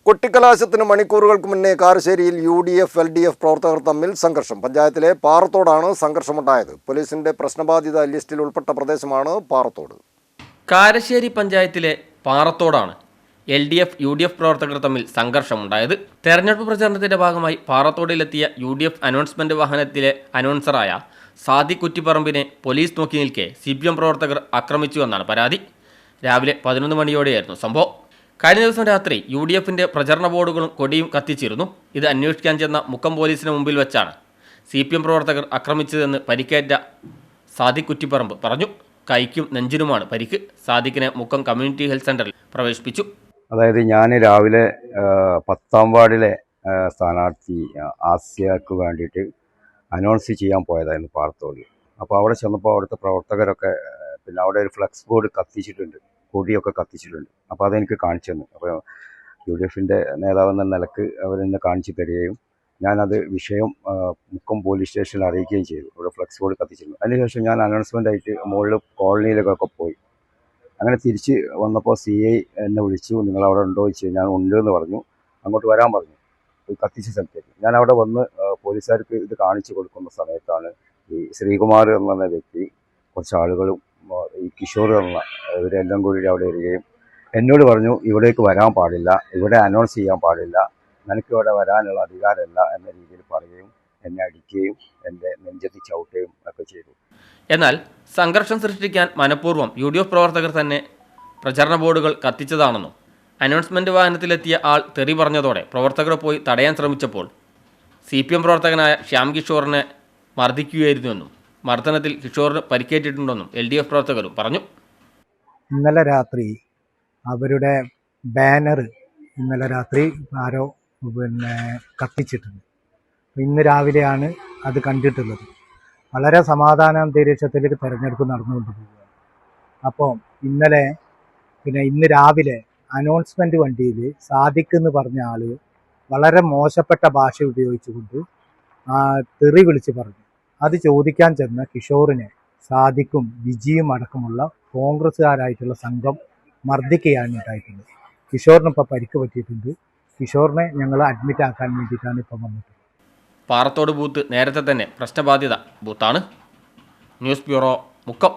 കൊട്ടിക്കലാശത്തിന് മണിക്കൂറുകൾക്ക് മുന്നേ കാരശ്ശേരിയിൽ UDF LDF പ്രവർത്തകർ തമ്മിൽ സംഘർഷം. പഞ്ചായത്തിലെ പാറത്തോടാണ് സംഘർഷമുണ്ടായത്. പോലീസിന്റെ പ്രശ്നബാധിത ലിസ്റ്റിൽ ഉൾപ്പെട്ട പ്രദേശമാണ് പാറത്തോട്. കാരശ്ശേരി പഞ്ചായത്തിലെ പാറത്തോടാണ് LDF UDF പ്രവർത്തകർ തമ്മിൽ സംഘർഷമുണ്ടായത്. തെരഞ്ഞെടുപ്പ് പ്രചാരണത്തിന്റെ ഭാഗമായി പാറത്തോടിലെത്തിയ UDF അനൗൺസ്മെന്റ് വാഹനത്തിലെ അനൗൺസറായ സാദിഖ് കുറ്റിപ്പറമ്പിനെ പോലീസ് നോക്കി നിൽക്കെ CPM പ്രവർത്തകർ ആക്രമിച്ചുവെന്നാണ് പരാതി. രാവിലെ 11 മണിയോടെയായിരുന്നു സംഭവം. കഴിഞ്ഞ ദിവസം രാത്രി UDFന്റെ പ്രചരണ ബോർഡുകളും കൊടിയും കത്തിച്ചിരുന്നു. ഇത് അന്വേഷിക്കാൻ ചെന്ന മുക്കം പോലീസിന് മുമ്പിൽ വെച്ചാണ് CPM പ്രവർത്തകർ ആക്രമിച്ചതെന്ന് പരിക്കേറ്റ സാദിഖ് കുറ്റിപ്പറമ്പ് പറഞ്ഞു. കൈക്കും നെഞ്ചിനുമാണ് പരിക്ക്. സാദിഖിനെ മുക്കം കമ്മ്യൂണിറ്റി ഹെൽത്ത് സെന്ററിൽ പ്രവേശിപ്പിച്ചു. അതായത് ഞാൻ രാവിലെ 10ാം വാർഡിലെ സ്ഥാനാർത്ഥി ആസിയക്ക് വേണ്ടിയിട്ട് അനൗൺസ് ചെയ്യാൻ പോയതായിരുന്നു പാറത്തോടിൽ. അപ്പോൾ അവിടെ ചെന്നപ്പോൾ അവിടുത്തെ പ്രവർത്തകരൊക്കെ പിന്നെ അവിടെ ഒരു ഫ്ലെക്സ് ബോർഡ് കത്തിച്ചിട്ടുണ്ട്, കൊടിയൊക്കെ കത്തിച്ചിട്ടുണ്ട്. അപ്പോൾ അതെനിക്ക് കാണിച്ചു തന്നു. അപ്പോൾ UDFന്റെ നേതാവെന്ന നിലക്ക് അവരെന്നെ കാണിച്ചു തരികയും ഞാനത് വിഷയം മുക്കം പോലീസ് സ്റ്റേഷനിൽ അറിയിക്കുകയും ചെയ്തു. ഇവിടെ ഫ്ലെക്സ് ബോർഡ് കത്തിച്ചിരുന്നു. അതിനുശേഷം ഞാൻ അനൗൺസ്മെൻ്റ് ആയിട്ട് മുകളിൽ കോളനിയിലേക്കൊക്കെ പോയി. അങ്ങനെ തിരിച്ച് വന്നപ്പോൾ CI എന്നെ വിളിച്ചു. നിങ്ങൾ അവിടെ ഉണ്ടോ ചോദിച്ചു. ഞാൻ ഉണ്ട് എന്ന് പറഞ്ഞു. അങ്ങോട്ട് വരാൻ പറഞ്ഞു, കത്തിച്ച സ്ഥലത്തേക്ക്. ഞാൻ അവിടെ വന്ന് പോലീസുകാർക്ക് ഇത് കാണിച്ചു കൊടുക്കുന്ന സമയത്താണ് ഈ ശ്രീകുമാർ എന്ന് പറഞ്ഞ വ്യക്തി കുറച്ച് ആളുകളും ഈ കിഷോർ എന്ന ഇവരെല്ലാം കൂടി അവിടെ വരികയും എന്നോട് പറഞ്ഞു, ഇവിടേക്ക് വരാൻ പാടില്ല, ഇവിടെ അനൗൺസ് ചെയ്യാൻ പാടില്ല, നിനക്ക് ഇവിടെ വരാനുള്ള അധികാരമല്ല എന്ന രീതിയിൽ പറയുകയും എന്നെ അടിക്കുകയും എൻ്റെ നെഞ്ചത്തി ചവിട്ടുകയും ഒക്കെ ചെയ്തു. എന്നാൽ സംഘർഷം സൃഷ്ടിക്കാൻ മനഃപൂർവ്വം UDF പ്രവർത്തകർ തന്നെ പ്രചരണ ബോർഡുകൾ കത്തിച്ചതാണെന്നും അനൗൺസ്മെന്റ് വാഹനത്തിലെത്തിയ ആൾ തെറി പറഞ്ഞതോടെ പ്രവർത്തകർ പോയി തടയാൻ ശ്രമിച്ചപ്പോൾ CPM പ്രവർത്തകനായ ശ്യാം കിഷോറിനെ മർദ്ദിക്കുകയായിരുന്നുവെന്നും മർദ്ദനത്തിൽ കിഷോറിന് പരിക്കേറ്റിട്ടുണ്ടെന്നും LDF പ്രവർത്തകരും പറഞ്ഞു. ഇന്നലെ രാത്രി അവരുടെ ബാനർ ആരോ കത്തിച്ചിട്ടുണ്ട്. ഇന്ന് രാവിലെയാണ് അത് കണ്ടിട്ടുള്ളത്. വളരെ സമാധാനാന്തരീക്ഷത്തിൽ തെരഞ്ഞെടുപ്പ് നടന്നുകൊണ്ട് പോവുകയാണ്. അപ്പോൾ ഇന്ന് രാവിലെ അനൗൺസ്മെന്റ് വണ്ടിയിൽ സാദിഖ് എന്ന് പറഞ്ഞ ആള് വളരെ മോശപ്പെട്ട ഭാഷ ഉപയോഗിച്ചുകൊണ്ട് തെറി വിളിച്ച് പറഞ്ഞു. അത് ചോദിക്കാൻ ചെന്ന കിഷോറിനെ സാദിഖും വിജിയും അടക്കമുള്ള കോൺഗ്രസ്സുകാരായിട്ടുള്ള സംഘം മർദ്ദിക്കുകയാണ് ഉണ്ടായിട്ടുള്ളത്. കിഷോറിന് ഇപ്പോൾ പരിക്ക് പറ്റിയിട്ടുണ്ട്. കിഷോറിനെ ഞങ്ങൾ അഡ്മിറ്റ് ആക്കാൻ വേണ്ടിയിട്ടാണ് ഇപ്പം വന്നിട്ടുള്ളത്. പാറത്തോട് ബൂത്ത് നേരത്തെ തന്നെ പ്രശ്നബാധിത ബൂത്താണ്. News bureau, Mukkam.